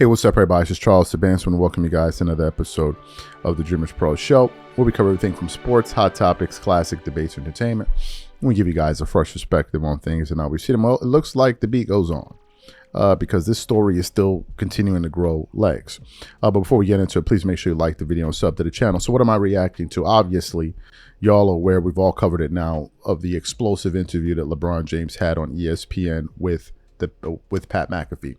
Hey, what's up, everybody? This is Charles Sabanson, and welcome you guys to another episode of the DREAMERSPRO show, where we cover everything from sports, hot topics, classic debates, entertainment. And we give you guys a fresh perspective on things and how we see them. Well, it looks like the beat goes on because this story is still continuing to grow legs. But before we get into it, please make sure you like the video and sub to the channel. So what am I reacting to? Obviously, y'all are aware, we've all covered it now, of the explosive interview that LeBron James had on ESPN with Pat McAfee.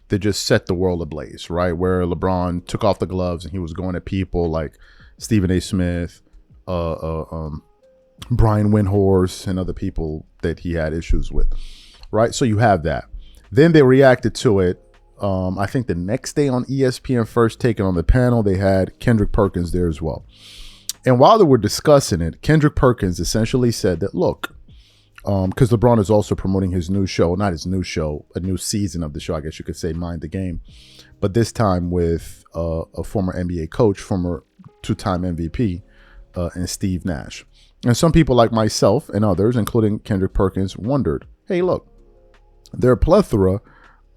That just set the world ablaze, right? Where LeBron took off the gloves and he was going at people like Stephen A. Smith, Brian Windhorst, and other people that he had issues with, right? So you have that. Then they reacted to it. I think the next day on ESPN First Take, and on the panel, they had Kendrick Perkins there as well. And while they were discussing it, Kendrick Perkins essentially said that, look, because LeBron is also promoting his new show, not his new show, a new season of the show, I guess you could say, Mind the Game, but this time with a former NBA coach, former two-time MVP, and Steve Nash. And some people like myself and others, including Kendrick Perkins, wondered, hey, look, there are a plethora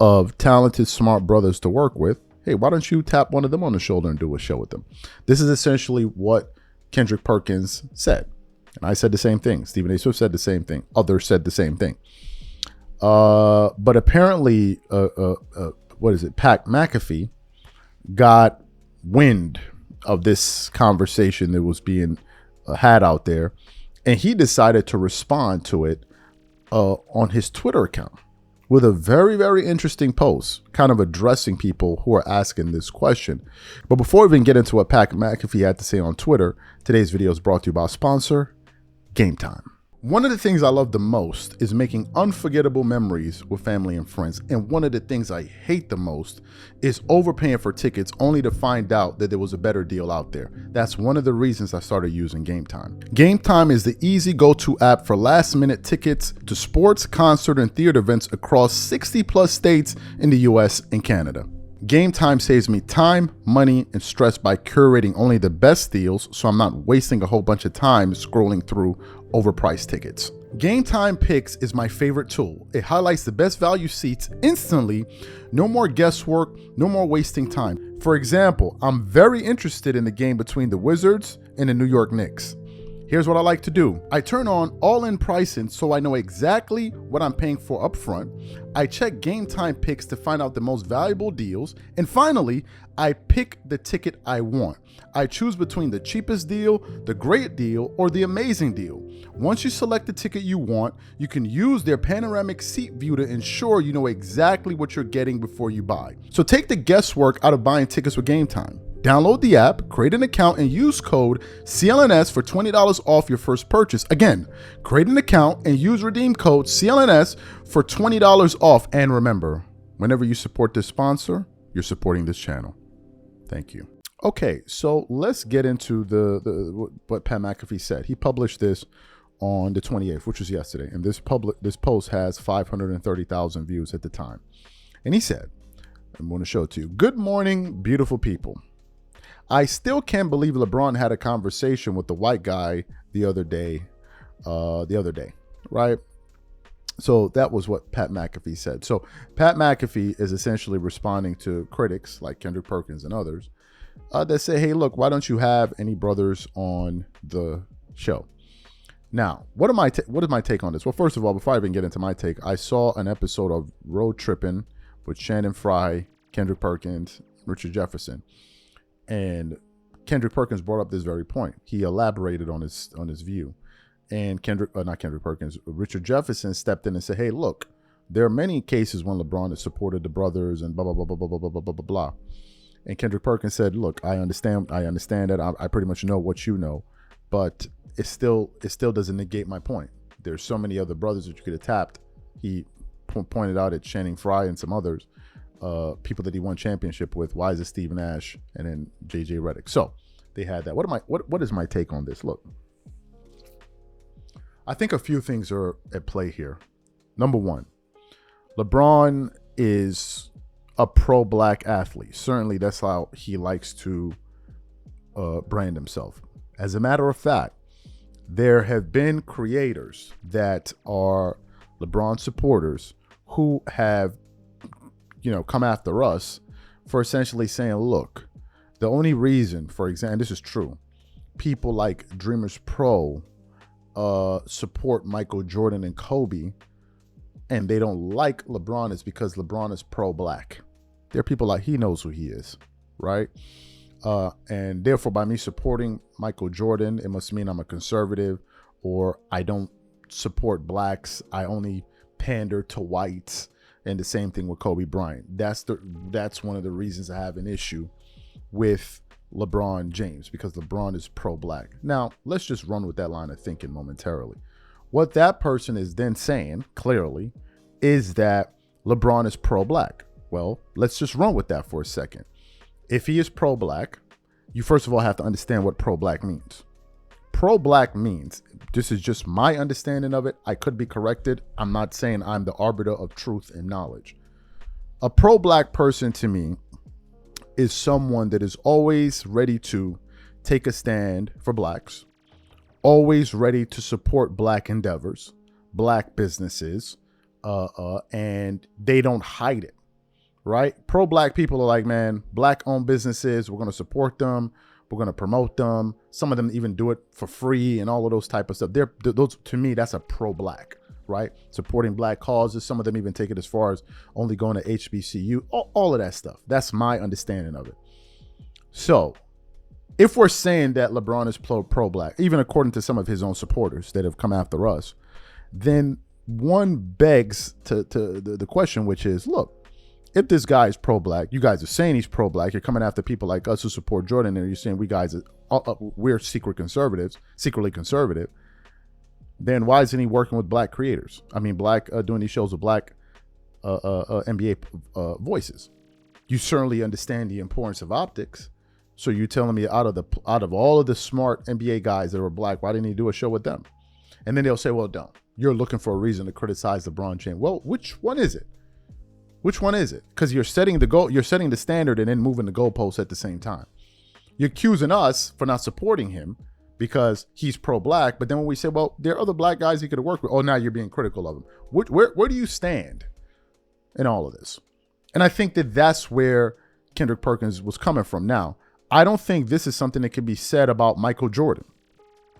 of talented, smart brothers to work with. Hey, why don't you tap one of them on the shoulder and do a show with them? This is essentially what Kendrick Perkins said. And I said the same thing. Stephen A. Swift said the same thing. Others said the same thing. But apparently, Pat McAfee got wind of this conversation that was being had out there. And he decided to respond to it on his Twitter account with a very, very interesting post, kind of addressing people who are asking this question. But before we even get into what Pat McAfee had to say on Twitter, today's video is brought to you by our sponsor, Game Time. One of the things I love the most is making unforgettable memories with family and friends. And one of the things I hate the most is overpaying for tickets only to find out that there was a better deal out there. That's one of the reasons I started using Game Time. Game Time is the easy go-to app for last-minute tickets to sports, concert, and theater events across 60+ states in the US and Canada. Game Time saves me time, money, and stress by curating only the best deals, so I'm not wasting a whole bunch of time scrolling through overpriced tickets. Game Time Picks is my favorite tool. It highlights the best value seats instantly. No more guesswork, no more wasting time. For example, I'm very interested in the game between the Wizards and the New York Knicks. Here's what I like to do. I turn on all-in pricing so I know exactly what I'm paying for upfront. I check Game Time Picks to find out the most valuable deals. And finally, I pick the ticket I want. I choose between the cheapest deal, the great deal, or the amazing deal. Once you select the ticket you want, you can use their panoramic seat view to ensure you know exactly what you're getting before you buy. So take the guesswork out of buying tickets with Game Time. Download the app, create an account, and use code CLNS for $20 off your first purchase. Again, create an account and use redeem code CLNS for $20 off. And remember, whenever you support this sponsor, you're supporting this channel. Thank you. Okay, so let's get into what Pat McAfee said. He published this on the 28th, which was yesterday, and this post has 530,000 views at the time. And he said, I'm going to show it to you. Good morning, beautiful people. I still can't believe LeBron had a conversation with the white guy the other day, right? So that was what Pat McAfee said. So Pat McAfee is essentially responding to critics like Kendrick Perkins and others that say, hey, look, why don't you have any brothers on the show? Now, what is my take on this? Well, first of all, before I even get into my take, I saw an episode of Road Trippin' with Shannon Fry, Kendrick Perkins, Richard Jefferson. And Kendrick Perkins brought up this very point. He elaborated on his view. And Richard Jefferson stepped in and said, hey, look, there are many cases when LeBron has supported the brothers and blah, blah, blah, blah, blah, blah, blah, blah, blah, blah. And Kendrick Perkins said, look, I understand that. I pretty much know what you know, but it still doesn't negate my point. There's so many other brothers that you could have tapped. He pointed out at Channing Frye and some others. People that he won championship with. Why is it Steve Nash and then JJ Redick? So they had that. What is my take on this? Look, I think a few things are at play here. Number one, LeBron is a pro-black athlete. Certainly that's how he likes to brand himself. As a matter of fact, there have been creators that are LeBron supporters who have come after us for essentially saying, look, the only reason, for example, and this is true, people like DREAMERSPRO support Michael Jordan and Kobe, and they don't like LeBron is because LeBron is pro-black. There are people like, he knows who he is, right? And therefore, by me supporting Michael Jordan, it must mean I'm a conservative, or I don't support blacks. I only pander to whites. And the same thing with Kobe Bryant. That's one of the reasons I have an issue with LeBron James, because LeBron is pro-black. Now, let's just run with that line of thinking momentarily. What that person is then saying, clearly, is that LeBron is pro-black. Well, let's just run with that for a second. If he is pro-black, you first of all have to understand what pro-black means. Pro-black means, this is just my understanding of it, I could be corrected. I'm not saying I'm the arbiter of truth and knowledge. A pro-black person to me is someone that is always ready to take a stand for blacks, always ready to support black endeavors, black businesses, and they don't hide it, right? Pro-black people are like, man, black-owned businesses, we're going to support them. We're going to promote them. Some of them even do it for free and all of those type of stuff. Those, to me, that's a pro-black, right? Supporting black causes. Some of them even take it as far as only going to HBCU, all of that stuff. That's my understanding of it. So if we're saying that LeBron is pro-black, even according to some of his own supporters that have come after us, then one begs to the question, which is, look, if this guy is pro-black, you guys are saying he's pro-black, you're coming after people like us who support Jordan, and you're saying we're secretly conservative, then why isn't he working with black creators? I mean, doing these shows with black NBA voices. You certainly understand the importance of optics. So you're telling me out of all of the smart NBA guys that are black, why didn't he do a show with them? And then they'll say, well, don't. You're looking for a reason to criticize LeBron James. Well, which one is it? Which one is it? Because you're setting the goal, you're setting the standard and then moving the goalposts at the same time. You're accusing us for not supporting him because he's pro-black. But then when we say, well, there are other black guys he could have worked with, oh, now you're being critical of him. Where do you stand in all of this? And I think that that's where Kendrick Perkins was coming from. Now, I don't think this is something that can be said about Michael Jordan,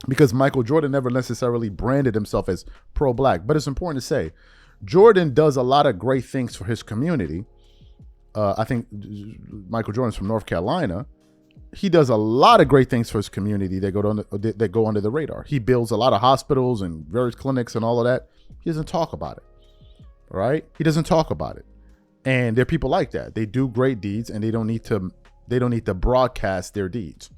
because Michael Jordan never necessarily branded himself as pro-black. But it's important to say, Jordan does a lot of great things for his community. I think Michael Jordan's from North Carolina. He does a lot of great things for his community that go under the radar. He builds a lot of hospitals and various clinics and all of that. He doesn't talk about it, right? He doesn't talk about it. And there are people like that. They do great deeds, and they don't need to broadcast their deeds,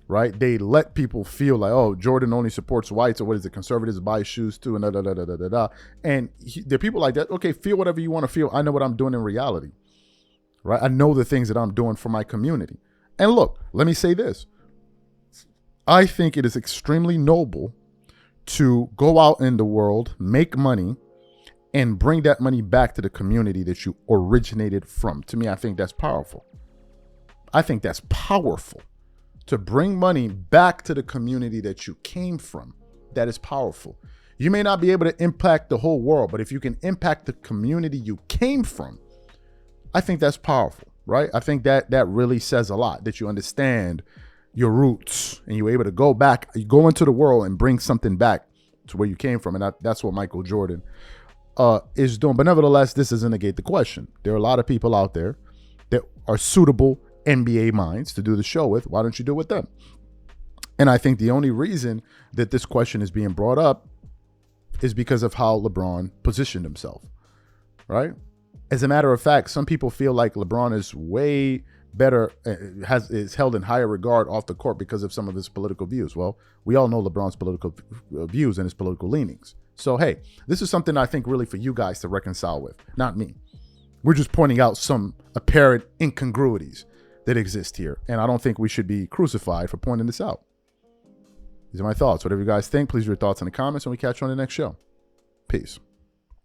right? They let people feel like, oh, Jordan only supports whites, or what is it? Conservatives buy shoes too, and da. And there are people like that. Okay, feel whatever you want to feel. I know what I'm doing in reality, right? I know the things that I'm doing for my community. And look, let me say this. I think it is extremely noble to go out in the world, make money, and bring that money back to the community that you originated from. To me, I think that's powerful. I think that's powerful. To bring money back to the community that you came from, that is powerful. You may not be able to impact the whole world, but if you can impact the community you came from, I think that's powerful, right? I think that really says a lot, that you understand your roots and you're able to go back, you go into the world and bring something back to where you came from. And that's what Michael Jordan is doing. But nevertheless, this doesn't negate the question. There are a lot of people out there that are suitable NBA minds to do the show with. Why don't you do it with them? And I think the only reason that this question is being brought up is because of how LeBron positioned himself, right? As a matter of fact, some people feel like LeBron is way better, is held in higher regard off the court because of some of his political views. Well, we all know LeBron's political views and his political leanings. So, hey, this is something I think really for you guys to reconcile with, not me. We're just pointing out some apparent incongruities that exist here. And I don't think we should be crucified for pointing this out. These are my thoughts. Whatever you guys think, please leave your thoughts in the comments, and we catch you on the next show. Peace.